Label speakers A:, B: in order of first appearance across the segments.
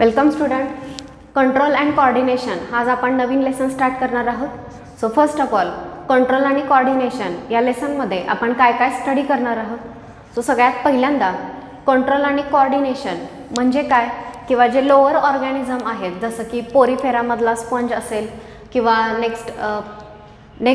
A: Welcome student. Control and coordination आज आपण नवीन lesson start करणार आहोत. So first of all control आणि कोऑर्डिनेशन या लेसनमध्ये आपण काय काय स्टडी करणार आहोत. सो सगळ्यात पहिल्यांदा कंट्रोल आणि कोऑर्डिनेशन म्हणजे काय किंवा जे लोअर ऑर्गॅनिझम आहेत जसं की पोरीफेरामधला स्पंज असेल किंवा नेक्स्ट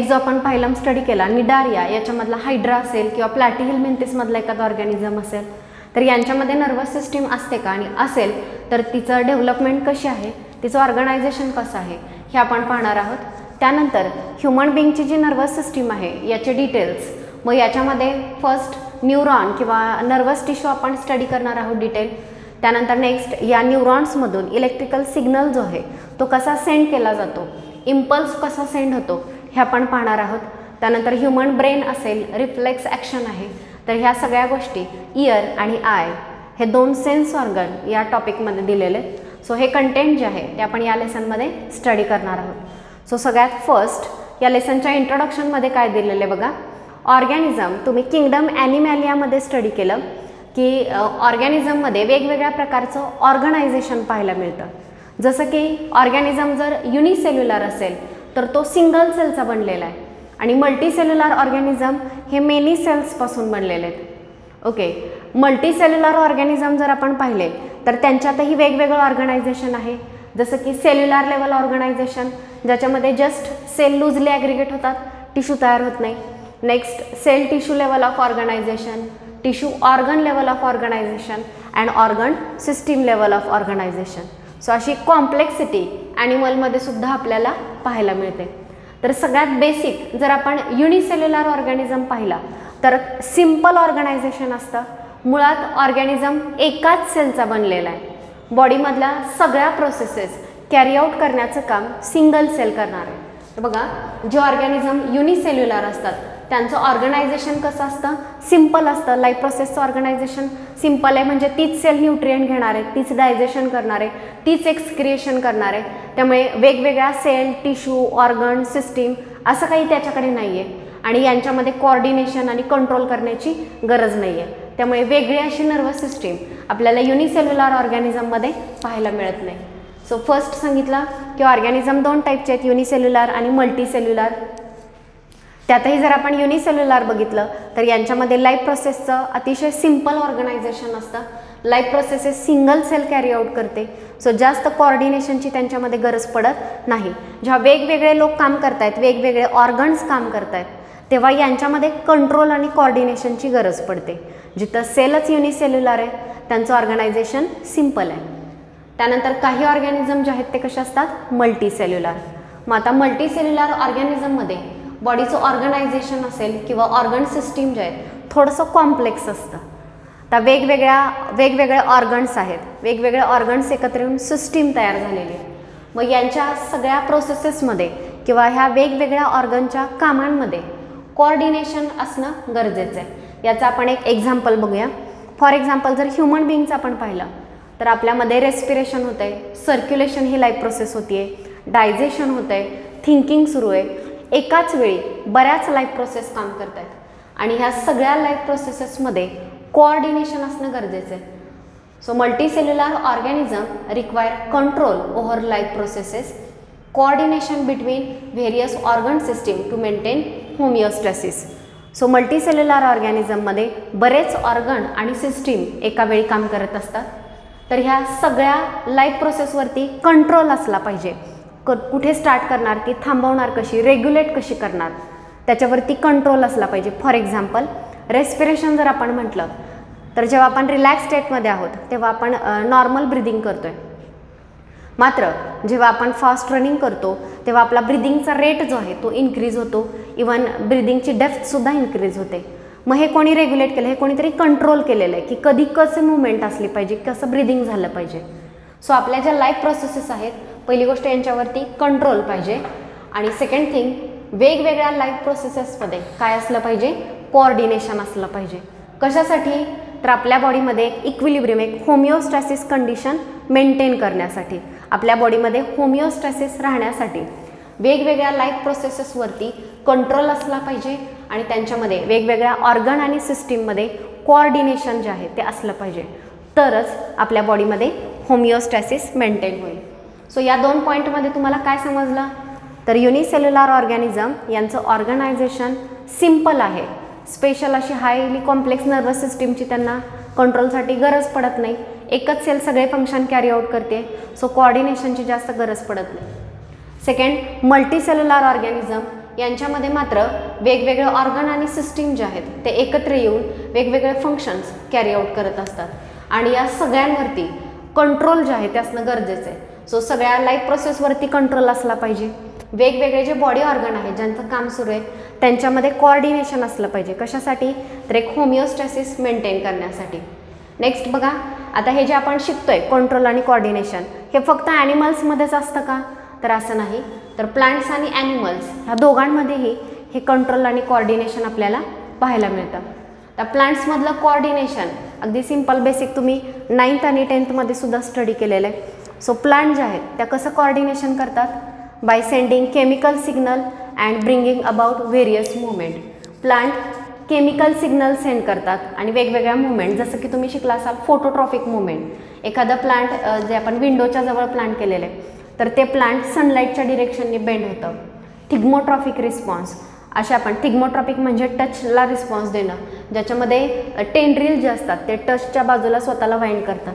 A: जो आपण फायलम स्टडी केला निडारिया याच्यामधला हायड्रा असेल किंवा प्लॅटीहेल्मिंथिसमधला एखादा ऑर्गॅनिझम असेल तर यांच्यामध्ये नर्वस सिस्टीम असते का आणि असेल तर तिचं डेव्हलपमेंट कशी आहे, तिचं ऑर्गनायझेशन कसं आहे हे आपण पाहणार आहोत. त्यानंतर ह्युमन बिंगची जी नर्वस सिस्टीम आहे याचे डिटेल्स, मग याच्यामध्ये फर्स्ट न्यूरॉन किंवा नर्वस टिश्यू आपण स्टडी करणार आहोत डिटेल. त्यानंतर नेक्स्ट या न्यूरॉन्समधून इलेक्ट्रिकल सिग्नल जो आहे तो कसा सेंड केला जातो, इम्पल्स कसा सेंड होतो हे आपण पाहणार आहोत. त्यानंतर ह्युमन ब्रेन असेल, रिफ्लेक्स ॲक्शन आहे, तर ह्या सगळ्या गोष्टी इयर आणि आय हे दोन सेन्स ऑर्गन या टॉपिकमध्ये दिलेले आहेत. सो हे कंटेंट जे आहे ते आपण या लेसनमध्ये स्टडी करणार आहोत. सो सगळ्यात फर्स्ट या लेसनच्या इंट्रोडक्शनमध्ये काय दिलेलं आहे बघा. ऑर्गॅनिझम तुम्ही किंगडम ॲनिमॅलियामध्ये स्टडी केलं की ऑर्गॅनिझममध्ये वेगवेगळ्या प्रकारचं ऑर्गनायझेशन पाहायला मिळतं. जसं की ऑर्गॅनिझम जर युनिसेल्युलर असेल तर तो सिंगल सेलचा बनलेला आहे आणि मल्टीसेल्युलर ऑर्गॅनिझम हे मेनी सेल्सपासून बनलेले आहेत. ओके, मल्टीसेल्युलर ऑर्गॅनिझम जर आपण पाहिले तर त्यांच्यातही वेगवेगळं ऑर्गनायझेशन आहे. जसं की सेल्युलर लेवल ऑर्गनायझेशन ज्याच्यामध्ये जस्ट सेल लूजली ॲग्रिगेट होतात, टिश्यू तयार होत नाही. Next cell tissue level of organisation, tissue organ level of organisation and organ system level of organisation. So अशी कॉम्प्लेक्सिटी ॲनिमलमध्ये सुद्धा आपल्याला पाहायला मिळते. तर सगळ्यात बेसिक जर आपण युनिसेल्युलर ऑर्गॅनिझम पाहिला तर सिम्पल ऑर्गनायझेशन असतं. मुळात ऑर्गॅनिझम एकाच सेलचा बनलेला आहे. बॉडीमधल्या सगळ्या प्रोसेसेस कॅरी आऊट करण्याचं काम सिंगल सेल करणार आहे. तर बघा, जे ऑर्गॅनिझम युनिसेल्युलर असतात त्यांचं ऑर्गनायझेशन कसं असतं, सिम्पल असतं. लाईफ प्रोसेसचं ऑर्गनायझेशन सिम्पल आहे, म्हणजे तीच सेल न्यूट्रिएंट घेणार आहे, तीच डायजेशन करणार आहे, तीच एक्सक्रिएशन करणार आहे. त्यामुळे वेगवेगळ्या सेल, टिश्यू, ऑर्गन, सिस्टीम असं काही त्याच्याकडे नाही आहे आणि यांच्यामध्ये कोऑर्डिनेशन आणि कंट्रोल करण्याची गरज नाही आहे. त्यामुळे वेगळी अशी नर्वस सिस्टीम आपल्याला युनिसेल्युलर ऑर्गॅनिझममध्ये पाहायला मिळत नाही. सो फर्स्ट सांगितलं की ऑर्गॅनिझम दोन टाईपचे आहेत, युनिसेल्युलर आणि मल्टीसेल्युलर. त्यातही जर आपण युनिसेल्युलर बघितलं तर यांच्यामध्ये लाईफ प्रोसेसचं अतिशय सिम्पल ऑर्गनायझेशन असतं. Life processes single cell carry out करते. सो जास्त कोऑर्डिनेशनची त्यांच्यामध्ये गरज पडत नाही. जेव्हा वेगवेगळे लोक काम करत आहेत, वेगवेगळे ऑर्गन्स काम करत आहेत, तेव्हा यांच्यामध्ये कंट्रोल आणि कोऑर्डिनेशनची गरज पडते. जिथं सेलच युनिसेल्युलर आहे त्यांचं ऑर्गनायझेशन सिम्पल आहे. त्यानंतर काही ऑर्गॅनिझम जे आहेत ते कसे असतात, मल्टीसेल्युलर. मग आता मल्टीसेल्युलर ऑर्गॅनिझममध्ये बॉडीचं ऑर्गनायझेशन असेल किंवा ऑर्गन सिस्टीम जे आहे थोडंसं कॉम्प्लेक्स असतं. आता वेगवेगळे ऑर्गन्स आहेत, वेगवेगळे ऑर्गन्स एकत्र येऊन सिस्टीम तयार झालेली आहे. मग यांच्या सगळ्या प्रोसेसेसमध्ये किंवा ह्या वेगवेगळ्या ऑर्गनच्या कामांमध्ये कोऑर्डिनेशन असणं गरजेचं आहे. याचं आपण एक एक्झाम्पल बघूया. फॉर एक्झाम्पल जर ह्युमन बिंगचं आपण पाहिलं तर आपल्यामध्ये रेस्पिरेशन होतं आहे, सर्क्युलेशन ही लाईफ प्रोसेस होती आहे, डायजेशन होतं आहे, थिंकिंग सुरू आहे. एकाच वेळी बऱ्याच लाईफ प्रोसेस काम करत आहेत आणि ह्या सगळ्या लाईफ प्रोसेसेसमध्ये कोऑर्डिनेशन असणं गरजेचं आहे. So multicellular organism require control over life processes, coordination between various organ system to maintain homeostasis. So multicellular ऑर्गॅनिझममध्ये बरेच ऑर्गन आणि सिस्टीम एका वेळी काम करत असतात. तर ह्या सगळ्या लाईफ प्रोसेसवरती कंट्रोल असला पाहिजे. कुठे स्टार्ट करणार, ती थांबवणार कशी, रेग्युलेट कशी करणार, त्याच्यावरती कंट्रोल असला पाहिजे. फॉर एक्झाम्पल रेस्पिरेशन जर आपण म्हटलं तर जेव्हा आपण रिलॅक्स स्टेटमध्ये आहोत तेव्हा आपण नॉर्मल ब्रिदिंग करतो आहे. मात्र जेव्हा आपण फास्ट रनिंग करतो तेव्हा आपला ब्रिदिंगचा रेट जो आहे तो इन्क्रीज होतो. इवन ब्रिदिंगची डेप्थसुद्धा इन्क्रीज होते. मग हे कोणी रेग्युलेट केलं, हे कोणीतरी कंट्रोल केलेलं आहे की कधी कसं मुवमेंट असली पाहिजे, कसं ब्रिदिंग झालं पाहिजे. सो आपल्या ज्या लाईफ प्रोसेसेस आहेत पहिली गोष्ट यांच्यावरती कंट्रोल पाहिजे. आणि सेकंड थिंग, वेगवेगळ्या लाईफ प्रोसेसेसमध्ये काय असलं पाहिजे, कोऑर्डिनेशन असलं पाहिजे. कशासाठी, तर आपल्या बॉडीमध्ये एक इक्विलिब्रियम, एक होमिओस्टॅसिस कंडिशन मेंटेन करण्यासाठी, आपल्या बॉडीमध्ये होमिओस्टॅसिस राहण्यासाठी वेगवेगळ्या लाईफ प्रोसेसेसवरती कंट्रोल असला पाहिजे आणि त्यांच्यामध्ये वेगवेगळ्या ऑर्गन आणि सिस्टीममध्ये कोऑर्डिनेशन जे आहे ते असलं पाहिजे. तरच आपल्या बॉडीमध्ये होमिओस्टॅसिस मेंटेन होईल. सो या 2 पॉईंटमध्ये तुम्हाला काय समजलं, तर युनिसेल्युलर ऑर्गॅनिझम यांचं ऑर्गनायझेशन सिम्पल आहे. स्पेशल अशी हायली कॉम्प्लेक्स नर्वस सिस्टीमची त्यांना कंट्रोलसाठी गरज पडत नाही. एकच सेल सगळे फंक्शन कॅरी आउट करते. सो कोऑर्डिनेशनची जास्त गरज पडत नाही. सेकंड, मल्टीसेल्युलर ऑर्गॅनिझम यांच्यामध्ये मात्र वेगवेगळे ऑर्गन आणि सिस्टीम जे आहेत ते एकत्र येऊन वेगवेगळे फंक्शन्स कॅरी आउट करत असतात आणि या सगळ्यांवरती कंट्रोल जे आहे ते असणं गरजेचं आहे. सो सगळ्या लाईफ प्रोसेसवरती कंट्रोल असला पाहिजे. वेगवेगळे जे बॉडी ऑर्गन आहेत ज्यांचं काम सुरू आहे त्यांच्यामध्ये कोऑर्डिनेशन असलं पाहिजे. कशासाठी, तर एक होमिओस्टॅसिस मेंटेन करण्यासाठी. नेक्स्ट बघा, आता हे जे आपण शिकतोय कंट्रोल आणि कोऑर्डिनेशन हे फक्त ॲनिमल्समध्येच असतं का, तर असं नाही. तर प्लांट्स आणि ॲनिमल्स ह्या दोघांमध्येही हे कंट्रोल आणि कोऑर्डिनेशन आपल्याला पाहायला मिळतं. त्या प्लांट्समधलं कोऑर्डिनेशन अगदी सिम्पल बेसिक तुम्ही 9th आणि 10th मध्ये सुद्धा स्टडी केलेलं आहे. सो प्लांट जे आहेत त्या कसं कोऑर्डिनेशन करतात, by sending chemical signal and bringing about various movement. Plant chemical signal send करतात आणि वेगवेगळ्या मुवमेंट, जसं की तुम्ही शिकला असाल फोटोट्रॉपिक मुवमेंट. एखादं प्लांट जे आपण विंडोच्या जवळ प्लांट केलेलं आहे तर ते प्लांट सनलाईटच्या डिरेक्शनने बेंड होतं. थिग्मोट्रॉपिक रिस्पॉन्स, अशा आपण थिग्मोट्रॉपिक म्हणजे टचला रिस्पॉन्स देणं, ज्याच्यामध्ये टेंड्रिल जे असतात ते टचच्या बाजूला स्वतःला वाइंड करतात.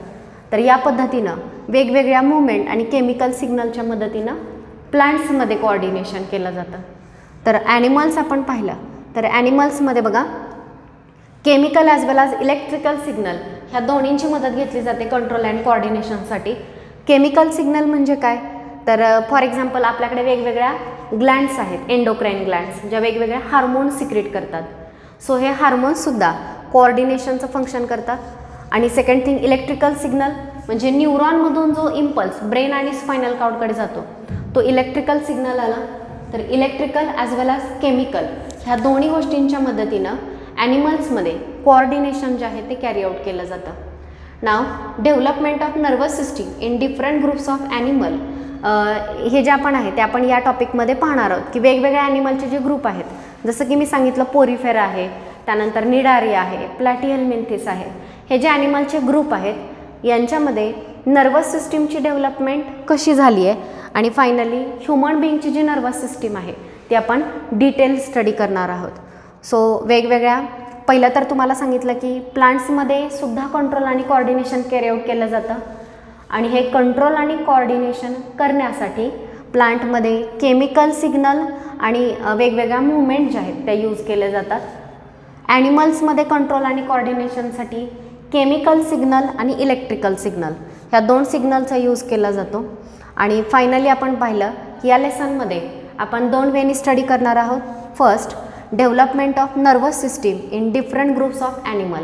A: तर या पद्धतीनं वेगवेगळ्या मुवमेंट आणि केमिकल सिग्नलच्या मदतीनं प्लांट्समध्ये कोऑर्डिनेशन केलं जातं. तर ॲनिमल्स आपण पाहिलं तर ॲनिमल्समध्ये बघा chemical as well as electrical signal ह्या दोन्हींची मदत घेतली जाते कंट्रोल अँड कोऑर्डिनेशनसाठी. केमिकल सिग्नल म्हणजे काय, तर फॉर एक्झाम्पल आपल्याकडे वेगवेगळ्या ग्लँड्स आहेत, एंडोक्राइन ग्लँड्स, ज्या वेगवेगळ्या हार्मोन्स सिक्रेट करतात. सो हे हार्मोन्ससुद्धा कोऑर्डिनेशनचं फंक्शन करतात. आणि सेकंड थिंग, इलेक्ट्रिकल सिग्नल म्हणजे न्यूरॉनमधून जो इम्पल्स ब्रेन आणि स्पायनल कॉर्डकडे जातो तो इलेक्ट्रिकल सिग्नल आला. तर electrical as well as chemical ह्या दोन्ही गोष्टींच्या मदतीनं ॲनिमल्समध्ये कोऑर्डिनेशन जे आहे ते कॅरी आउट केलं जातं. नाव development of nervous system in different groups of animal. हे जे आपण आहे ते आपण या टॉपिकमध्ये पाहणार आहोत की वेगवेगळ्या ॲनिमलचे जे ग्रुप आहेत, जसं की मी सांगितलं पोरीफेरा आहे, त्यानंतर निडारी आहे, प्लॅटिहेल्मिन्थिस आहे. हे जे ॲनिमलचे ग्रुप आहेत यांच्यामध्ये नर्वस सिस्टीमची डेव्हलपमेंट कशी झाली आहे आणि फायनली ह्युमन बिईंगची जी नर्वस सिस्टीम आहे ती आपण डिटेल स्टडी करणार आहोत. सो वेगवेगळ्या पहिलं तर तुम्हाला सांगितलं की प्लांट्समध्ये सुद्धा कंट्रोल आणि कोऑर्डिनेशन कॅरी आउट केलं जातं आणि हे कंट्रोल आणि कोऑर्डिनेशन करण्यासाठी प्लांटमध्ये केमिकल सिग्नल आणि वेगवेगळ्या मुवमेंट ज्या आहेत त्या यूज केल्या जातात. ॲनिमल्समध्ये कंट्रोल आणि कोऑर्डिनेशनसाठी केमिकल सिग्नल आणि इलेक्ट्रिकल सिग्नल ह्या 2 सिग्नलचा यूज केला जातो. आणि फायनली आपण पाहिलं की या लेसनमध्ये आपण 2 वेनी स्टडी करणार आहोत. First, development of nervous system in different groups of animal.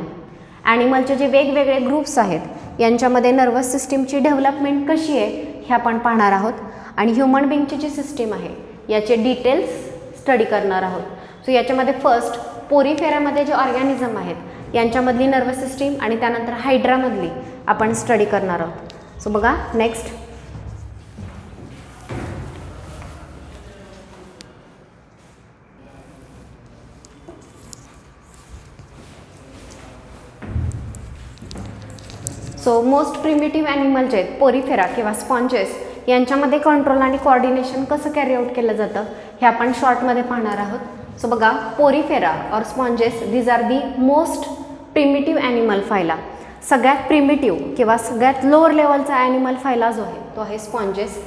A: ॲनिमलचे जे वेगवेगळे ग्रुप्स आहेत यांच्यामध्ये नर्वस सिस्टीमची डेव्हलपमेंट कशी आहे हे आपण पाहणार आहोत. आणि ह्युमन बिईंगची जी सिस्टीम आहे याचे डिटेल्स स्टडी करणार आहोत. सो याच्यामध्ये फर्स्ट पोरीफेरामध्ये जे ऑर्गॅनिझम आहेत यांच्यामधली नर्वस सिस्टीम आणि त्यानंतर हायड्रामधली आपण स्टडी करणार आहोत. सो बघा next, so most primitive animal जे आहेत पोरीफेरा किंवा स्पॉन्जेस यांच्यामध्ये कंट्रोल आणि कोऑर्डिनेशन कसं कॅरी आउट केलं जातं हे आपण शॉर्टमध्ये पाहणार आहोत. सो बघा Porifera or sponges these are the most primitive animal phyla. सगळ्यात प्रिमिटिव्ह किंवा सगळ्यात लोअर लेवलचा ॲनिमल फायला जो आहे तो आहे स्पॉन्जेस.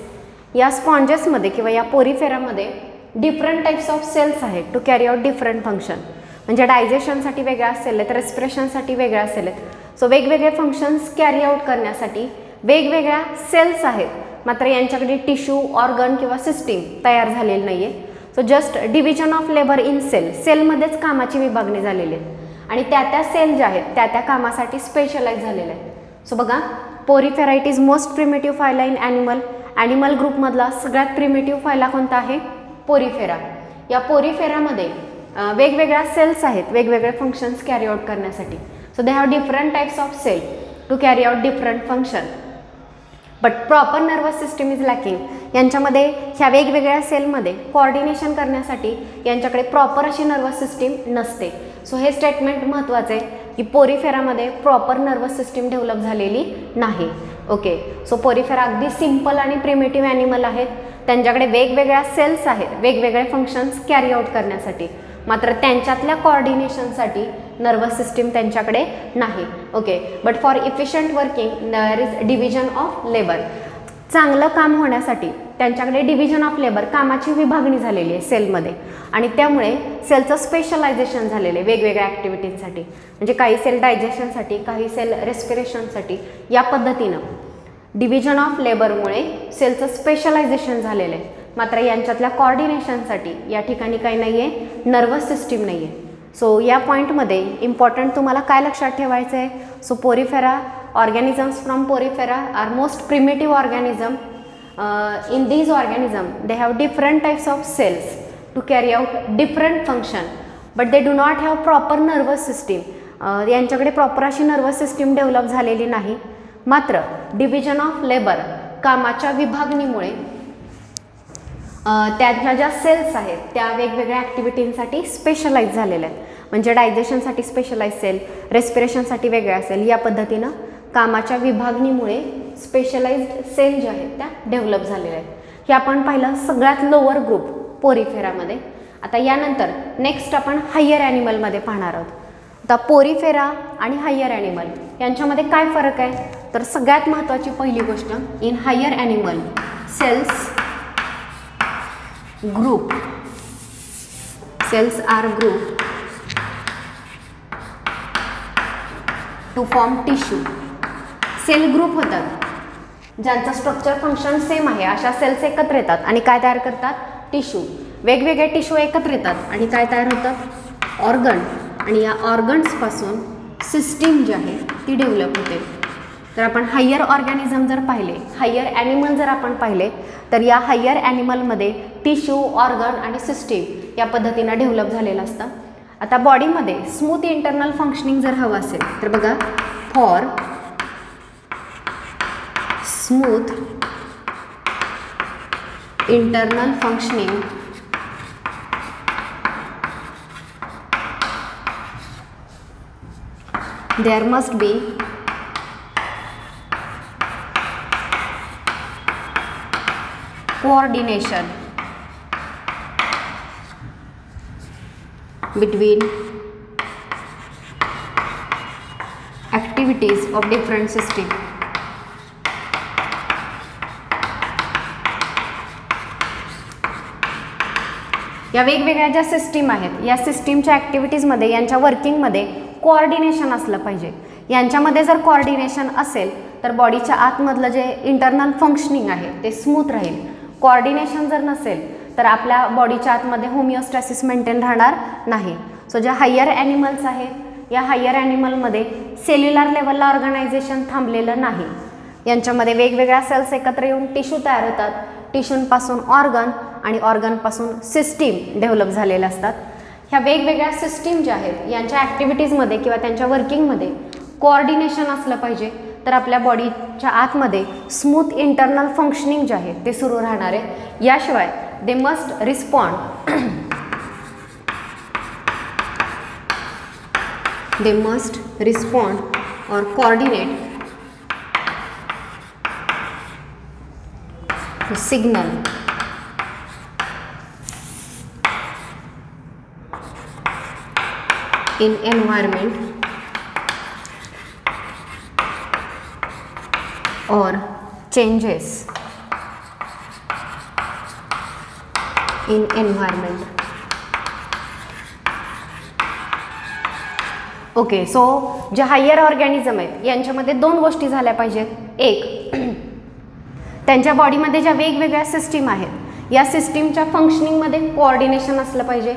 A: या स्पॉन्जेसमध्ये किंवा या पोरीफेरामध्ये डिफरंट टाईप्स ऑफ सेल्स आहेत to carry out different function. म्हणजे डायजेशनसाठी वेगळ्या सेल आहेत, रेस्पिरेशनसाठी वेगळ्या सेल आहेत. सो वेगवेगळे फंक्शन्स कॅरी आउट करण्यासाठी वेगवेगळ्या सेल्स आहेत, मात्र यांच्याकडे टिश्यू, ऑर्गन किंवा सिस्टीम तयार झालेली नाही आहे. So just division of labour in सेलमध्येच कामाची विभागणी झालेली आहे आणि त्या सेल ज्या आहेत त्या कामासाठी स्पेशलाइज झालेल्या आहेत. सो बघा Porifera it is most primitive phyla in animal. Animal ग्रुपमधला सगळ्यात प्रिमिटिव्ह फायला कोणता आहे, पोरीफेरा. या पोरीफेरामध्ये वेगवेगळ्या सेल्स आहेत वेगवेगळे फंक्शन्स कॅरी आउट करण्यासाठी. So they have different types of cell to carry out different function, but proper nervous system is lacking. यांच्यामध्ये ह्या वेगवेगळ्या सेलमध्ये कोऑर्डिनेशन करण्यासाठी यांच्याकडे प्रॉपर अशी नर्वस सिस्टीम नसते. सो हे स्टेटमेंट महत्त्वाचं आहे की पोरिफेरामध्ये प्रॉपर नर्वस सिस्टीम डेव्हलप झालेली नाही. ओके, सो पोरिफेरा अगदी सिम्पल आणि प्रिमिटिव्ह ॲनिमल आहेत. त्यांच्याकडे वेगवेगळ्या सेल्स आहेत वेगवेगळे फंक्शन्स कॅरी आउट करण्यासाठी, मात्र त्यांच्यातल्या कॉर्डिनेशनसाठी नर्वस सिस्टीम त्यांच्याकडे नाही. Okay, but for efficient working there is division of labour. चांगलं काम होण्यासाठी त्यांच्याकडे डिव्हिजन ऑफ लेबर, कामाची विभागणी झालेली आहे सेलमध्ये, आणि त्यामुळे सेलचं स्पेशलायझेशन झालेलं आहे वेगवेगळ्या ॲक्टिव्हिटीजसाठी. म्हणजे काही सेल डायजेशनसाठी, काही सेल रेस्पिरेशनसाठी. या पद्धतीनं डिव्हिजन ऑफ लेबरमुळे सेलचं स्पेशलायझेशन झालेलं आहे. मात्र यांच्यातल्या कॉर्डिनेशनसाठी या ठिकाणी काही नाही आहे, नर्वस सिस्टीम नाही आहे. सो या पॉईंटमध्ये इम्पॉर्टंट तुम्हाला काय लक्षात ठेवायचं आहे? So Porifera organisms from porifera are most primitive organism. In these organism they have different types of cells to carry out different function, but they do not have proper nervous system. यांच्याकडे proper अशी nervous system develop झालेली नाही. मात्र division of labour, कामाच्या विभागणीमुळे त्यांच्या ज्या cells आहेत त्या वेगवेगळ्या ॲक्टिव्हिटींसाठी स्पेशलाइज झालेल्या आहेत. म्हणजे डायजेशनसाठी स्पेशलाइज सेल, रेस्पिरेशनसाठी वेगळ्या सेल, या पद्धतीनं कामाच्या विभागणीमुळे स्पेशलाइज्ड सेल ज्या आहेत त्या डेव्हलप झालेल्या आहेत. हे आपण पाहिलं सगळ्यात लोअर ग्रुप पोरिफेरामध्ये. आता यानंतर नेक्स्ट आपण हायर ॲनिमलमध्ये पाहणार आहोत. आता पोरिफेरा आणि हायर ॲनिमल यांच्यामध्ये काय फरक आहे? तर सगळ्यात महत्त्वाची पहिली गोष्ट, in higher animal cells group, cells are group to form tissue. Cell group होतात ज्यांचं स्ट्रक्चर फंक्शन सेम आहे, अशा सेल्स एकत्र येतात आणि काय तयार करतात? टिश्यू. वेगवेगळे टिश्यू एकत्र येतात आणि काय तयार होतात? ऑर्गन. आणि या ऑर्गन्सपासून सिस्टीम जी आहे ती डेव्हलप होते. तर आपण हायर ऑर्गॅनिझम जर पाहिले, हायर ॲनिमल जर आपण पाहिले, तर या हायर ॲनिमलमध्ये टिश्यू, ऑर्गन आणि सिस्टीम या पद्धतीनं डेव्हलप झालेलं असतं. आता बॉडीमध्ये स्मूथ इंटरनल फंक्शनिंग जर हवं असेल तर बघा, for smooth internal functioning there must be coordination between activities of different system. या वेगवेगळ्या ज्या सिस्टीम आहेत या सिस्टीमच्या ॲक्टिव्हिटीजमध्ये, यांच्या वर्किंगमध्ये कोऑर्डिनेशन असलं पाहिजे. यांच्यामध्ये जर कोऑर्डिनेशन असेल तर बॉडीच्या आतमधलं जे इंटरनल फंक्शनिंग आहे ते स्मूथ राहील. कोऑर्डिनेशन जर नसेल तर आपल्या बॉडीच्या आतमध्ये होमिओस्टॅसिस मेंटेन राहणार नाही. सो ज्या हायर ॲनिमल्स आहेत या हायर ॲनिमलमध्ये सेल्युलर लेवलला ऑर्गनायझेशन थांबलेलं नाही. यांच्यामध्ये वेगवेगळ्या सेल्स एकत्र येऊन टिश्यू तयार होतात. टिश्यूंपासून ऑर्गन आणि ऑर्गनपासून सिस्टीम डेव्हलप झालेल्या असतात. ह्या वेगवेगळ्या सिस्टीम ज्या आहेत यांच्या ॲक्टिव्हिटीजमध्ये किंवा त्यांच्या वर्किंगमध्ये कोऑर्डिनेशन असलं पाहिजे, तर आपल्या बॉडीच्या आतमध्ये स्मूथ इंटरनल फंक्शनिंग जे आहे ते सुरू राहणार आहे. याशिवाय they must respond, they must respond or coordinate to signal in environment or changes in environment. Okay, so जे हायर ऑर्गॅनिझम आहेत यांच्यामध्ये दोन गोष्टी झाल्या पाहिजेत. एक, त्यांच्या बॉडीमध्ये ज्या वेगवेगळ्या सिस्टीम आहेत या सिस्टीमच्या फंक्शनिंगमध्ये कोऑर्डिनेशन असलं पाहिजे.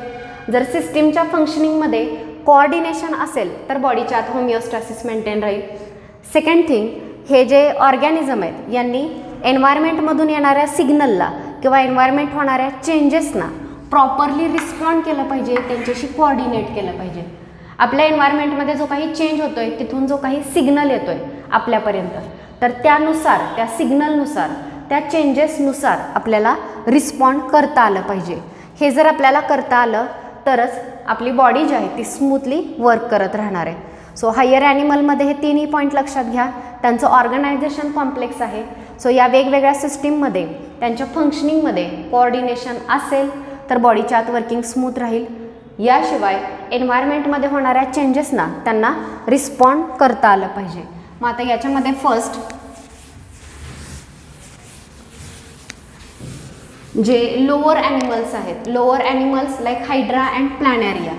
A: जर सिस्टीमच्या फंक्शनिंगमध्ये कोऑर्डिनेशन असेल तर बॉडीच्या आत होमिओस्टॅसिस मेंटेन राहील. सेकंड थिंग, हे जे ऑर्गॅनिझम आहेत यांनी एन्व्हायरमेंटमधून येणाऱ्या सिग्नलला किंवा एन्व्हायरमेंट होणाऱ्या चेंजेसना प्रॉपरली रिस्पॉन्ड केलं पाहिजे, त्यांच्याशी कोऑर्डिनेट केलं पाहिजे. आपल्या एन्व्हायरमेंटमध्ये जो काही चेंज होतो आहे तिथून जो काही सिग्नल येतो आहे आपल्यापर्यंत, तर त्यानुसार, त्या सिग्नलनुसार, त्या चेंजेसनुसार आपल्याला रिस्पॉन्ड करता आलं पाहिजे. हे जर आपल्याला करता आलं तरच आपली बॉडी जी आहे ती स्मूथली वर्क करत राहणार आहे. सो हायर ॲनिमलमध्ये हे तिन्ही पॉईंट लक्षात घ्या. त्यांचं ऑर्गनायझेशन कॉम्प्लेक्स आहे. सो या वेगवेगळ्या सिस्टीममध्ये त्यांच्या फंक्शनिंगमध्ये कोऑर्डिनेशन असेल तर बॉडीच्या आत वर्किंग स्मूथ राहील. याशिवाय एन्व्हायरमेंटमध्ये होणाऱ्या चेंजेसना त्यांना रिस्पॉन्ड करता आलं पाहिजे. मग आता याच्यामध्ये फर्स्ट जे लोअर ॲनिमल्स आहेत, lower animals like hydra and planaria.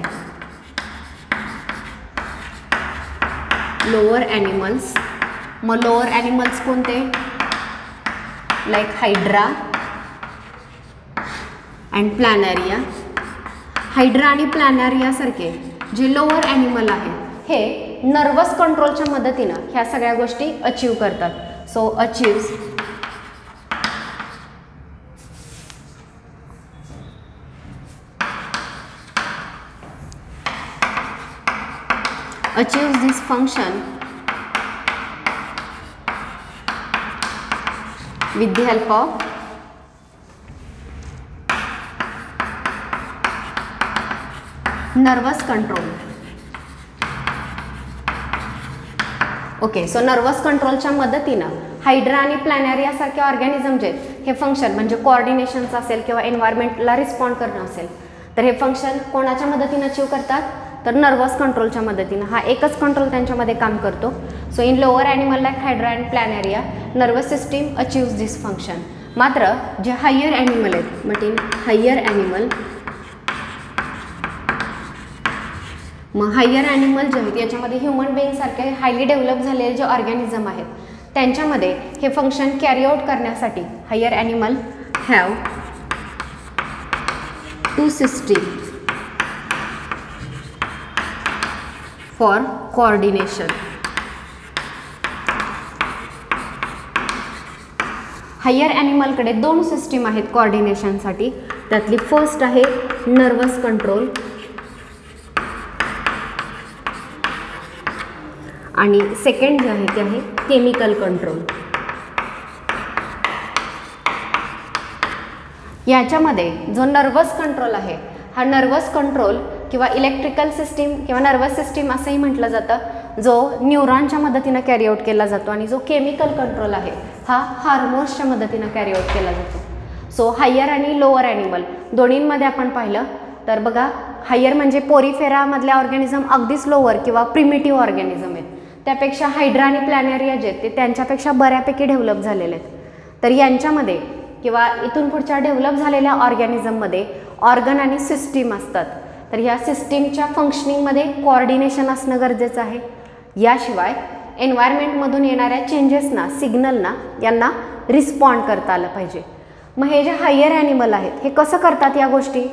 A: Lower animals, मग लोअर ॲनिमल्स कोणते? Like hydra and planaria. Hydra आणि प्लॅनेरियासारखे जे लोअर ॲनिमल आहेत हे नर्वस कंट्रोलच्या मदतीनं ह्या सगळ्या गोष्टी अचीव करतात. So achieves this function with the help of nervous control. Okay, so nervous कंट्रोलच्या मदतीनं हायड्रा आणि प्लॅनेरिया सारखे ऑर्गॅनिझम जे हे फंक्शन म्हणजे कोऑर्डिनेशनचं असेल किंवा एन्व्हायरमेंटला रिस्पॉन्ड करणं असेल तर हे फंक्शन कोणाच्या मदतीनं अचीव करतात? तर नर्वस कंट्रोलच्या मदतीनं. हा एकच कंट्रोल त्यांच्यामध्ये काम करतो. So in lower animal like hydra and planaria nervous system achieves this function. मात्र जे हायर ॲनिमल आहेत, बट इन हायर ॲनिमल, मग हायर ॲनिमल जे आहेत याच्यामध्ये ह्युमन बीइंगसारखे हायली डेव्हलप झालेले जे ऑर्गॅनिझम आहेत त्यांच्यामध्ये हे फंक्शन कॅरी आउट करण्यासाठी higher animal have two system for coordination. Higher ॲनिमलकडे दोन सिस्टीम आहेत कोऑर्डिनेशनसाठी. त्यातली फर्स्ट आहे नर्वस कंट्रोल आणि सेकंड जे आहे ते आहे केमिकल कंट्रोल. याच्यामध्ये जो नर्वस कंट्रोल आहे हा नर्वस कंट्रोल किंवा इलेक्ट्रिकल सिस्टीम किंवा नर्वस सिस्टीम असंही म्हटलं जातं जो न्यूरॉनच्या मदतीनं कॅरी आउट केला जातो आणि जो केमिकल कंट्रोल आहे हा हार्मोन्सच्या मदतीनं कॅरी आउट केला जातो. सो हायर आणि लोअर ॲनिमल दोन्हींमध्ये आपण पाहिलं तर बघा हायर म्हणजे पोरिफेरामधल्या ऑर्गॅनिझम अगदीच लोअर किंवा प्रिमिटिव्ह ऑर्गॅनिझम आहेत. त्यापेक्षा हायड्रा आणि प्लॅनेरिया जे आहेत ते त्यांच्यापेक्षा बऱ्यापैकी डेव्हलप झालेले आहेत. तर यांच्यामध्ये किंवा इथून पुढच्या डेव्हलप झालेल्या ऑर्गॅनिझममध्ये ऑर्गन आणि सिस्टीम असतात. तर ह्या सिस्टीमच्या फंक्शनिंगमध्ये कोऑर्डिनेशन असणं गरजेचं आहे. याशिवाय एन्व्हायरमेंटमधून येणाऱ्या चेंजेसना, सिग्नलना यांना रिस्पॉन्ड करता आलं पाहिजे. मग हे जे हायर ॲनिमल आहेत हे कसं करतात या गोष्टी?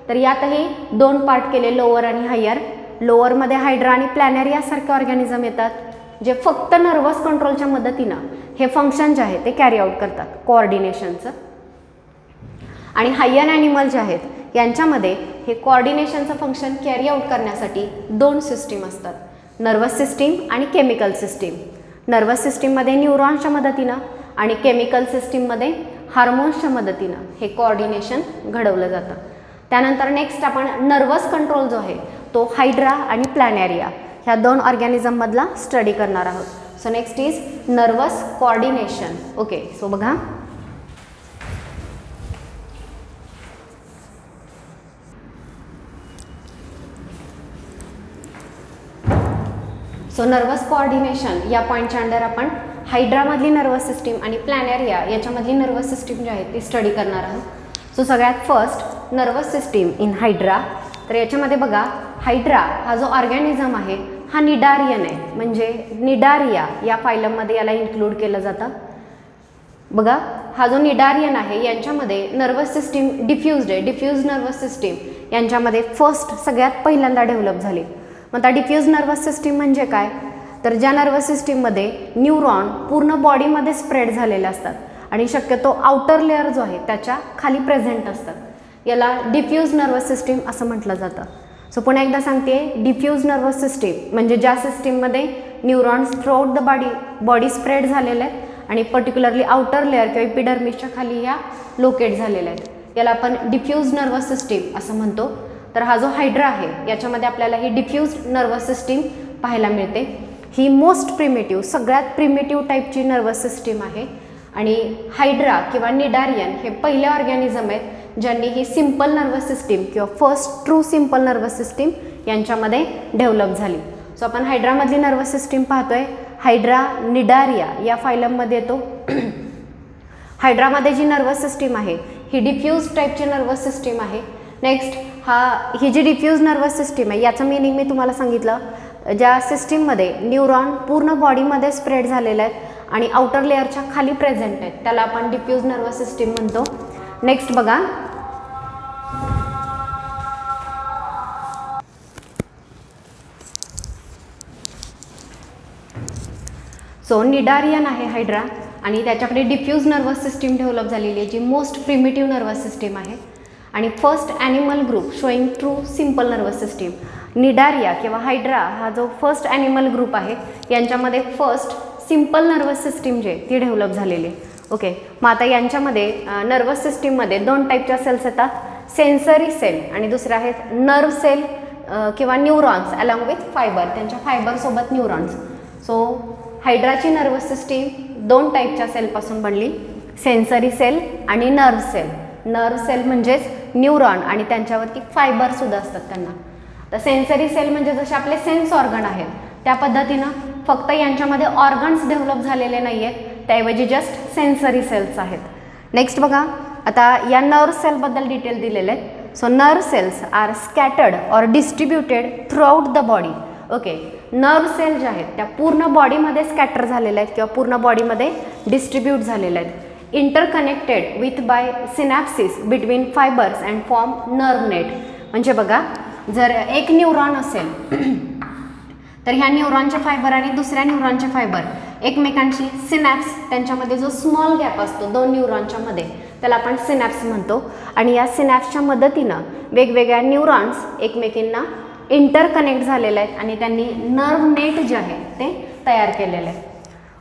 A: तर यातही दोन पार्ट केले, लोअर आणि हायर. लोअरमध्ये हायड्रा आणि प्लॅनेरिया सारखे ऑर्गॅनिझम येतात जे फक्त नर्वस कंट्रोलच्या मदतीनं हे फंक्शन जे आहे ते कॅरी आउट करतात कोऑर्डिनेशनचं. आणि हायर ॲनिमल जे आहेत यांच्यामध्ये हे कोऑर्डिनेशनचं फंक्शन कॅरी आउट करण्यासाठी दोन सिस्टीम असतात, नर्वस सिस्टीम आणि केमिकल सिस्टीम. नर्वस सिस्टीममध्ये न्यूरॉन्सच्या मदतीनं आणि केमिकल सिस्टीममध्ये हार्मोन्सच्या मदतीनं हे कोऑर्डिनेशन घडवलं जातं. त्यानंतर नेक्स्ट आपण नर्वस कंट्रोल जो आहे तो हायड्रा आणि प्लॅनेरिया ह्या दोन ऑर्गॅनिझममधला स्टडी करणार आहोत. So next is nervous coordination. Okay, so बघा सो नर्वस कोऑर्डिनेशन या पॉईंटच्या अंडर आपण हायड्रामधली नर्वस सिस्टीम आणि प्लॅनेरिया याच्यामधली नर्वस सिस्टीम जी आहे ती स्टडी करणार आहोत. सो सगळ्यात first nervous system in hydra. तर याच्यामध्ये बघा हायड्रा हा जो ऑर्गॅनिझम आहे हा निडारियन आहे, म्हणजे निडारिया या फायलममध्ये याला इन्क्लूड केलं जातं. बघा हा जो निडारियन आहे यांच्यामध्ये नर्वस सिस्टीम डिफ्यूज्ड आहे. डिफ्यूज नर्वस सिस्टीम यांच्यामध्ये फर्स्ट सगळ्यात पहिल्यांदा डेव्हलप झाली. मग आता डिफ्यूज नर्वस सिस्टीम म्हणजे काय? तर ज्या नर्वस सिस्टीममध्ये न्यूरॉन पूर्ण बॉडीमध्ये स्प्रेड झालेले असतात आणि शक्यतो आउटर लेअर जो आहे त्याच्या खाली प्रेझेंट असतात, याला डिफ्यूज नर्वस सिस्टीम असं म्हटलं जातं. सो पुन्हा एकदा सांगते, डिफ्यूज नर्वस सिस्टीम म्हणजे ज्या सिस्टीममध्ये neurons throughout the body spread झालेले आहेत आणि पर्टिक्युलरली आउटर लेअर किंवा एपिडर्मिसच्या खाली या लोकेट झालेल्या आहेत, याला आपण डिफ्यूज नर्वस सिस्टीम असं म्हणतो. तर हा जो हायड्रा आहे याच्यामध्ये आपल्याला ही डिफ्यूज नर्वस सिस्टीम पाहायला मिळते. ही मोस्ट प्रिमिटिव्ह, सगळ्यात प्रिमिटिव्ह टाईपची नर्वस सिस्टीम आहे. आणि हायड्रा किंवा निडारियन हे पहिले ऑर्गॅनिझम आहेत ज्यांनी ही सिम्पल नर्वस सिस्टीम किंवा first true simple nervous system यांच्यामध्ये डेव्हलप झाली. सो आपण हायड्रामधली नर्वस सिस्टीम पाहतोय. हायड्रा निडारिया या फायलममध्ये येतो. हायड्रामध्ये जी नर्वस सिस्टीम आहे ही डिफ्यूज टाईपची नर्वस सिस्टीम आहे. नेक्स्ट ही जी डिफ्यूज नर्वस सिस्टीम आहे याचं मिनिंग मी तुम्हाला सांगितलं. ज्या सिस्टीममध्ये न्यूरॉन पूर्ण बॉडीमध्ये स्प्रेड झालेले आहेत आणि आउटर लेअरच्या खाली प्रेझेंट आहेत त्याला आपण डिफ्यूज नर्वस सिस्टीम म्हणतो. नेक्स्ट बघा, सो निडारियन आहे हायड्रा आणि त्याच्याकडे डिफ्यूज नर्वस सिस्टीम डेव्हलप झालेली आहे जी मोस्ट प्रिमिटिव्ह नर्वस सिस्टीम आहे. आणि first animal group showing true simple nervous system, Cnidaria किंवा हायड्रा हा जो फर्स्ट ॲनिमल ग्रुप आहे यांच्यामध्ये फर्स्ट सिम्पल नर्वस सिस्टीम जे ती डेव्हलप झालेली आहे. ओके, मग आता यांच्यामध्ये नर्वस सिस्टीममध्ये दोन टाईपच्या सेल्स येतात, सेन्सरी सेल आणि दुसरे आहेत नर्व सेल किंवा न्यूरॉन्स अलॉंग विथ फायबर, त्यांच्या फायबरसोबत न्यूरॉन्स. सो हायड्राची नर्वस सिस्टीम दोन टाईपच्या सेलपासून बनली, सेन्सरी सेल आणि नर्व सेल. नर्व सेल म्हणजेच न्यूरॉन आणि त्यांच्यावरती फायबरसुद्धा असतात त्यांना. तर सेन्सरी सेल म्हणजे जसे आपले सेन्स ऑर्गन आहेत त्या पद्धतीनं फक्त यांच्यामध्ये ऑर्गन्स डेव्हलप झालेले नाही आहेत, त्याऐवजी जस्ट सेन्सरी सेल्स आहेत. नेक्स्ट बघा, आता या नर्व सेलबद्दल डिटेल दिलेले आहेत. So nerve cells are scattered or distributed throughout the body. Okay, nerve cell ज्या आहेत त्या पूर्ण बॉडीमध्ये स्कॅटर झालेल्या आहेत किंवा पूर्ण बॉडीमध्ये डिस्ट्रीब्यूट झालेल्या आहेत. Interconnected with by synapses between fibres and form nerve net. म्हणजे बघा, जर एक न्यूरॉन असेल तर ह्या न्यूरॉनचे फायबर आणि दुसऱ्या न्यूरॉनचे फायबर एकमेकांशी सिनॅप्स, त्यांच्यामध्ये जो स्मॉल गॅप असतो दोन न्यूरॉनच्या मध्ये त्याला आपण सिनॅप्स म्हणतो. आणि या सिनॅप्सच्या मदतीनं वेगवेगळ्या न्यूरॉन्स एकमेकींना इंटरकनेक्ट झालेले आहेत आणि त्यांनी नर्व नेट जे आहे ते तयार केलेले आहे.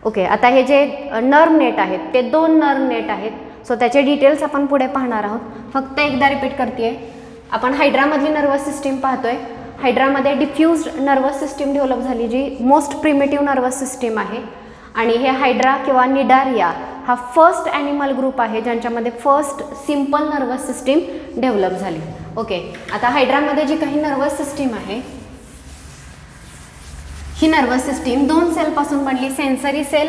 A: ओके, आता हे जे नर्व नेट आहेत ते दोन नर्व नेट आहेत. सो त्याचे डिटेल्स आपण पुढे पाहणार आहोत. फक्त एकदा रिपीट करते, आपण हायड्रामधली नर्वस सिस्टीम पाहतोय. हायड्रामध्ये डिफ्यूज नर्वस सिस्टीम डेव्हलप झाली जी मोस्ट प्रिमिटिव्ह नर्वस सिस्टीम आहे. आणि हे हायड्रा किंवा निडारिया हा फर्स्ट ॲनिमल ग्रुप आहे ज्यांच्यामध्ये first simple nervous system develop झाली. ओके, आता हायड्रामध्ये जी काही नर्वस सिस्टीम आहे ही नर्वस सिस्टीम दोन सेलपासून बनली, सेन्सरी सेल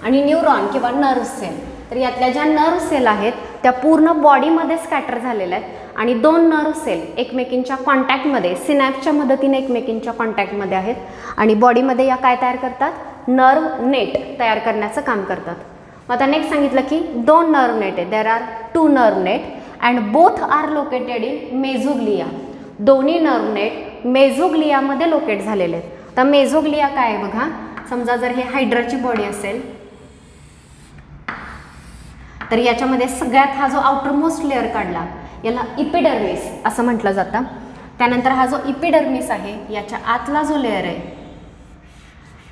A: आणि न्यूरॉन किंवा नर्व सेल. तर यातल्या ज्या नर्व सेल आहेत त्या पूर्ण बॉडीमध्ये स्कॅटर झालेल्या आहेत आणि दोन नर्व सेल एकमेकींच्या कॉन्टॅक्टमध्ये सिनॅप्सच्या मदतीने एकमेकींच्या कॉन्टॅक्टमध्ये आहेत आणि बॉडीमध्ये या काय तयार करतात, नर्व नेट तयार करण्याचं काम करतात. मग आता नेक्स्ट सांगितलं की दोन नर्व नेट आहेत, there are two nerve net and both are located in mesoglea. दोन्ही नर्व नेट मेझोग्लियामध्ये लोकेट झालेले आहेत. तर मेझोग्लिया काय आहे बघा, समजा जर हे हायड्राची बॉडी असेल तर याच्यामध्ये सगळ्यात हा जो आउटरमोस्ट लेअर काढला याला इपिडर्मिस असं म्हटलं जातं. त्यानंतर हा जो इपिडर्मिस आहे याच्या आतला जो लेअर आहे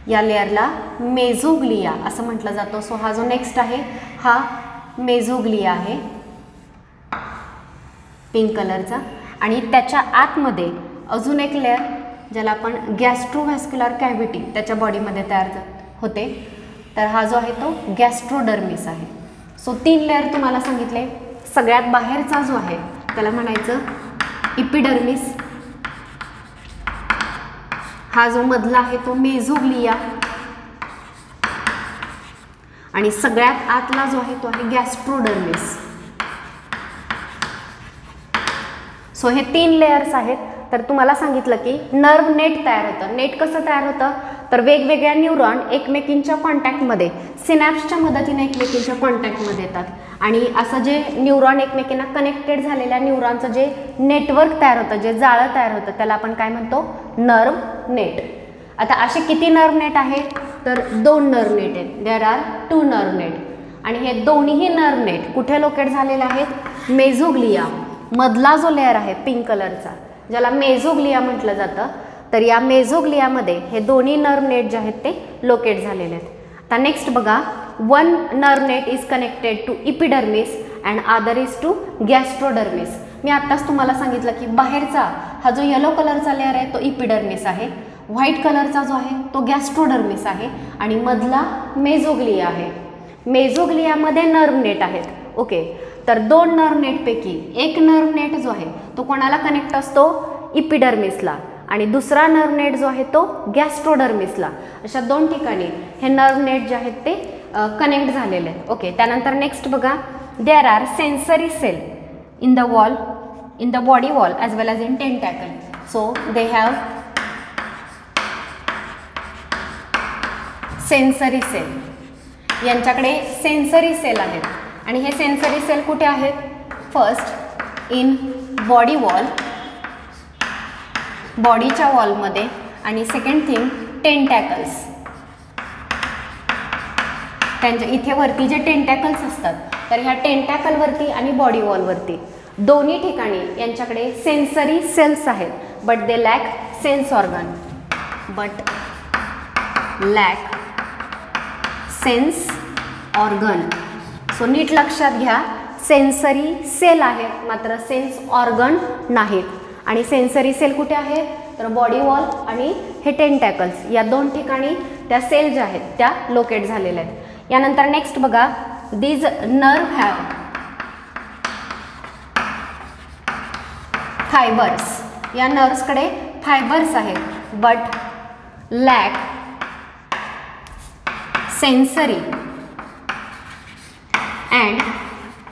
A: या लेअरला मेझोग्लिया असं म्हटलं जातं. सो हा जो नेक्स्ट आहे हा मेझोग्लिया आहे पिंक कलरचा. आणि त्याच्या आतमध्ये अजून एक लेअर ज्याला आपण गॅस्ट्रोव्हॅस्क्युलर कॅव्हिटी त्याच्या बॉडीमध्ये तयार होते, तर हा जो आहे तो गॅस्ट्रोडर्मिस आहे. सो तीन लेअर तुम्हाला सांगितले. सगळ्यात बाहेरचा जो आहे त्याला म्हणायचं इपिडर्मिस, हा जो मधला आहे तो मेझोग्लिया आणि सगळ्यात आतला जो आहे तो आहे गॅस्ट्रोडर्मिस. सो हे तीन लेयर्स आहेत. तर तुम्हाला सांगितलं की नर्व नेट तयार होतं. नेट कसं तयार होतं तर वेगवेगळ्या न्यूरॉन एकमेकींच्या कॉन्टॅक्टमध्ये सिनॅप्सच्या मदतीने एकमेकींच्या कॉन्टॅक्टमध्ये येतात आणि असं जे न्यूरॉन एकमेकींना कनेक्टेड झालेल्या न्यूरॉनचं जे नेटवर्क तयार होतं, जे जाळं तयार होतं त्याला आपण काय म्हणतो, नर्व नेट. आता असे किती नर्व नेट आहेत तर दोन नर्व नेट आहेत, there are two nerve net. आणि हे दोन्हीही नर्व नेट कुठे लोकेट झालेले आहेत, मेझोग्लिया मधला जो लेअर आहे पिंक कलरचा ज्याला मेझोग्लिया म्हटलं जातं, तर या मेझोग्लियामध्ये हे दोन्ही नर्व नेट जे आहेत ते लोकेट झालेले आहेत. आता नेक्स्ट बघा, one nerve net is connected to epidermis and other is to gastrodermis. मी आत्ताच तुम्हाला सांगितलं की बाहेरचा हा जो येलो कलरचा लेअर आहे तो इपिडर्मिस आहे, व्हाईट कलरचा जो आहे तो गॅस्ट्रोडर्मिस आहे आणि मधला मेझोग्लिया आहे. मेझोग्लियामध्ये नर्व नेट आहेत. ओके, तर 2 नर्व नेटपैकी एक नर्व नेट जो आहे तो कोणाला कनेक्ट असतो? इपिडर्मिसला, आणि दुसरा नर्व नेट जो आहे तो गॅस्ट्रोडर्मिसला. अशा 2 ठिकाणी हे नर्व नेट जे आहेत ते कनेक्ट झालेले आहेत. ओके, त्यानंतर नेक्स्ट बघा, there are sensory cell in the wall, in the body wall as well as in tentacle. So they have sensory cell. यांच्याकडे सेन्सरी सेल आहेत आणि हे सेन्सरी सेल कुठे आहेत? फर्स्ट इन बॉडी वॉल, बॉडीच्या वॉलमध्ये, आणि सेकंड थिंग टेंटॅकल्स. त्यांच्या इथे वरती जे टेंटॅकल्स असतात तर ह्या टेंटॅकलवरती आणि बॉडी वॉलवरती दोन्ही ठिकाणी यांच्याकडे सेन्सरी सेल्स आहेत. But they lack sense organ, but lack sense organ. So नीट लक्षात घ्या, सेन्सरी सेल आहेत मात्र सेन्स ऑर्गन नाहीत. आणि सेन्सरी सेल कुठे आहेत? तर बॉडी वॉल आणि हे टेंटॅकल्स या 2 ठिकाणी त्या सेल ज्या आहेत त्या लोकेट झालेल्या आहेत. यानंतर नेक्स्ट बघा, दीज नर्व हॅव फायबर्स. या नर्व्सकडे फायबर्स आहेत but lack sensory and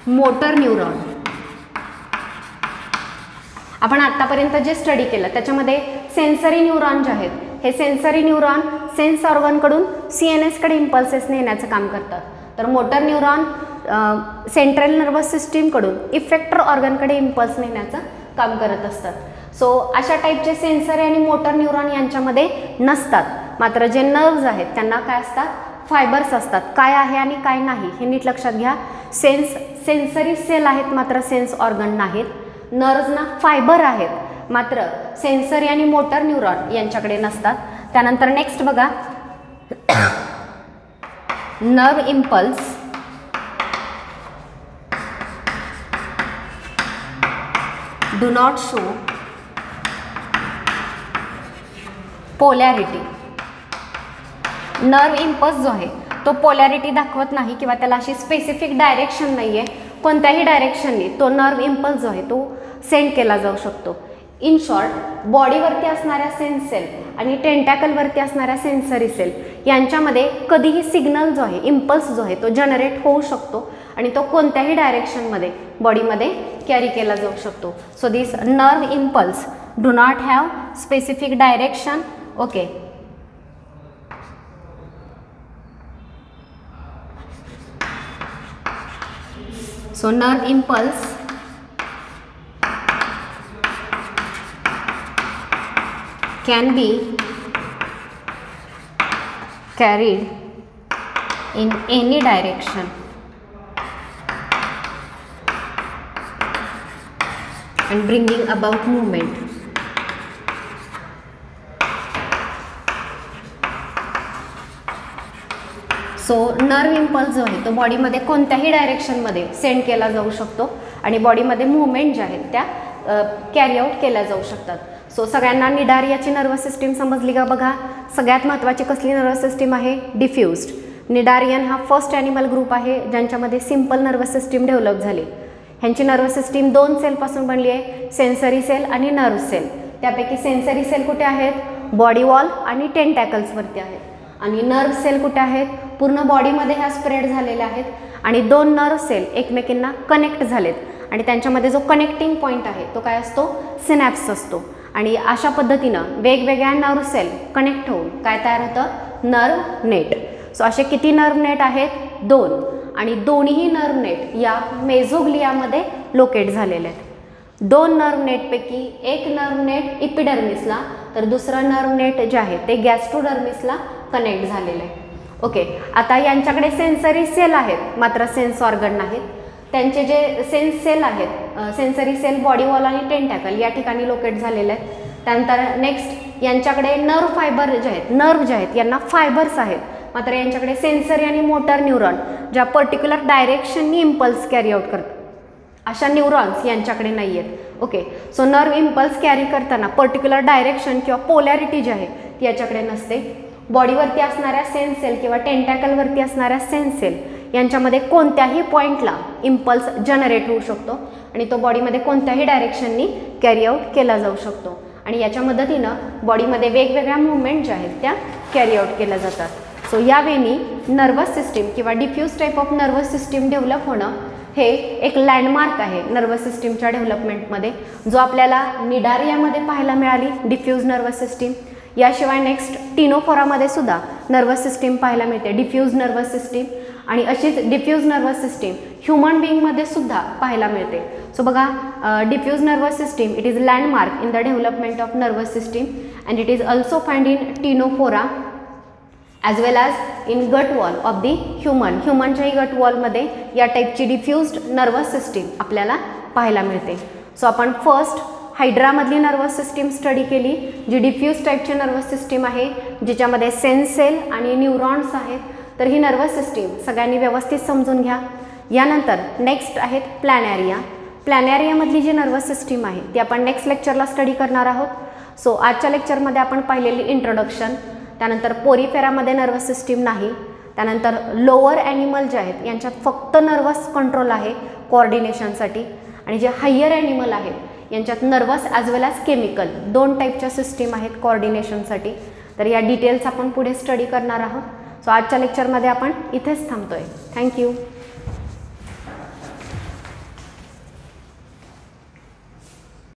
A: motor neuron. आपण आत्तापर्यंत जे स्टडी केलं त्याच्यामध्ये सेन्सरी न्यूरॉन जे आहेत हे सेन्सरी न्यूरॉन सेन्स ऑर्गनकडून CNSकडे इम्पल्सेस नेण्याचं काम करतात. तर मोटर न्यूरॉन सेंट्रल नर्वस सिस्टीमकडून इफेक्टर ऑर्गनकडे इम्पल्स नेण्याचं काम करत असतात. सो अशा टाईपचे सेन्सरी आणि मोटर न्यूरॉन यांच्यामध्ये नसतात. मात्र जे नर्व्ज आहेत त्यांना काय असतात? फायबर्स असतात. काय आहे आणि काय नाही हे नीट लक्षात घ्या. सेन्सरी सेल आहेत मात्र सेन्स ऑर्गन नाहीत. नर्व्जना फायबर आहेत मात्र सेन्सरी आणि मोटर न्यूरॉन यांच्याकडे नसतात. त्यानंतर नेक्स्ट बघा, nerve impulse do not show polarity. Nerve impulse जो आहे तो पोलॅरिटी दाखवत नाही किंवा त्याला अशी स्पेसिफिक डायरेक्शन नाही आहे. कोणत्याही डायरेक्शनने तो नर्व इम्पल्स जो आहे तो सेंड केला जाऊ शकतो. इन शॉर्ट, बॉडीवरती असणाऱ्या सेन्स सेल आणि टेंटॅकलवरती असणाऱ्या सेन्सरी सेल यांच्यामध्ये कधीही सिग्नल जो आहे, इम्पल्स जो आहे तो जनरेट होऊ शकतो आणि तो कोणत्याही डायरेक्शनमध्ये बॉडीमध्ये कॅरी केला जाऊ शकतो. So this nerve impulse do not have specific direction. Okay, so nerve impulse can be carried in any direction and bringing about movement. So nerve impulse जो आहे तो बॉडीमध्ये कोणत्याही डायरेक्शनमध्ये सेंड केला जाऊ शकतो आणि बॉडीमध्ये मूवमेंट ज्या आहेत त्या कॅरी आउट केल्या जाऊ शकतात. सो सगळ्यांना निडारियाची नर्वस सिस्टीम समजली का? बघा, सगळ्यात महत्त्वाची कसली नर्वस सिस्टीम आहे? डिफ्यूज्ड. निडारियन हा फर्स्ट ॲनिमल ग्रुप आहे ज्यांच्यामध्ये सिम्पल नर्वस सिस्टीम डेव्हलप झाली. ह्यांची नर्वस सिस्टीम 2 सेलपासून बनली आहे, सेन्सरी सेल आणि नर्व सेल. त्यापैकी सेन्सरी सेल कुठे आहेत? बॉडी वॉल आणि टेंटॅकल्सवरती आहेत. आणि नर्व सेल कुठे आहेत? पूर्ण बॉडीमध्ये ह्या स्प्रेड झालेल्या आहेत आणि 2 नर्व सेल एकमेकींना कनेक्ट झालेत आणि त्यांच्यामध्ये जो कनेक्टिंग पॉईंट आहे तो काय असतो? सिनॅप्स असतो. आणि अशा पद्धतीनं वेगवेगळ्या नर्व सेल कनेक्ट होऊन काय तयार होतं? Nerve net. सो असे किती नर्व नेट आहेत? 2. आणि दोन्ही नर्व नेट या मेझोग्लियामध्ये लोकेट झालेले आहेत. 2 नर्व नेटपैकी एक नर्व नेट इपिडर्मिसला तर दुसरं नर्व नेट जे आहे ते गॅस्ट्रोडर्मिसला कनेक्ट झालेलं आहे. ओके, आता यांच्याकडे सेन्सरी सेल आहेत मात्र सेन्स ऑर्गन नाहीत. त्यांचे जे सेन्स सेल आहेत, सेन्सरी सेल बॉडी वॉल आणि टेंटॅकल या ठिकाणी लोकेट झालेले आहेत. त्यानंतर नेक्स्ट यांच्याकडे नर्व फायबर जे आहेत, नर्व जे आहेत यांना फायबर्स आहेत मात्र यांच्याकडे सेन्सरी आणि मोटर न्यूरॉन ज्या पर्टिक्युलर डायरेक्शननी इम्पल्स कॅरी आउट करतात अशा न्यूरॉन्स यांच्याकडे नाही आहेत. Okay, so nerve impulse carry करताना पर्टिक्युलर डायरेक्शन किंवा पोलॅरिटी जी आहे ती याच्याकडे नसते. बॉडीवरती असणाऱ्या सेन्स सेल किंवा टेंटॅकलवरती असणाऱ्या सेन्स सेल यांच्यामध्ये कोणत्याही पॉईंटला इम्पल्स जनरेट होऊ शकतो आणि तो बॉडीमध्ये कोणत्याही डायरेक्शननी कॅरी आउट केला जाऊ शकतो आणि याच्या मदतीनं बॉडीमध्ये वेगवेगळ्या मुवमेंट ज्या आहेत त्या कॅरी आउट केल्या जातात. सो या वेनी नर्वस सिस्टीम किंवा diffuse type of nervous system develop होणं हे एक लँडमार्क आहे नर्वस सिस्टीमच्या डेव्हलपमेंटमध्ये, जो आपल्याला निडारियामध्ये पाहायला मिळाली डिफ्यूज नर्वस सिस्टीम. याशिवाय नेक्स्ट टिनोफोरामध्ये सुद्धा नर्वस सिस्टीम पाहायला मिळते, डिफ्यूज नर्वस सिस्टीम. आणि अशीच डिफ्यूज नर्वस सिस्टीम ह्युमन बिईंगमध्ये सुद्धा पाहायला मिळते. सो बघा, diffuse nervous system it is landmark in the development of nervous system and it is also find in ctenophora as well as in gut wall of the ह्युमनच्याही gut वॉलमध्ये या टाईपची diffused nervous system आपल्याला पाहायला मिळते. So आपण first हायड्रामधली nervous system study केली, जी diffuse टाईपची नर्वस सिस्टीम आहे, जिच्यामध्ये सेन्स सेल आणि न्यूरॉन्स आहेत. तर ही नर्वस सिस्टीम सगळ्यांनी व्यवस्थित समजून घ्या. यानंतर नेक्स्ट आहेत प्लॅनॅरिया. प्लॅनॅरियामधली जी नर्वस सिस्टीम आहे ती आपण नेक्स्ट लेक्चरला स्टडी करणार आहोत. सो आजच्या लेक्चरमध्ये आपण पाहिलेली इंट्रोडक्शन, त्यानंतर पोरीफेरामध्ये नर्वस सिस्टीम नाही, त्यानंतर लोअर ॲनिमल जे आहेत यांच्यात फक्त नर्वस कंट्रोल आहे कोऑर्डिनेशनसाठी, आणि जे हायर ॲनिमल आहेत यांच्यात nervous as well as chemical दोन टाईपच्या सिस्टीम आहेत कोऑर्डिनेशनसाठी. तर या डिटेल्स आपण पुढे स्टडी करणार आहोत. सो आजच्या लेक्चरमध्ये आपण इथेच थांबतोय. थँक्यू.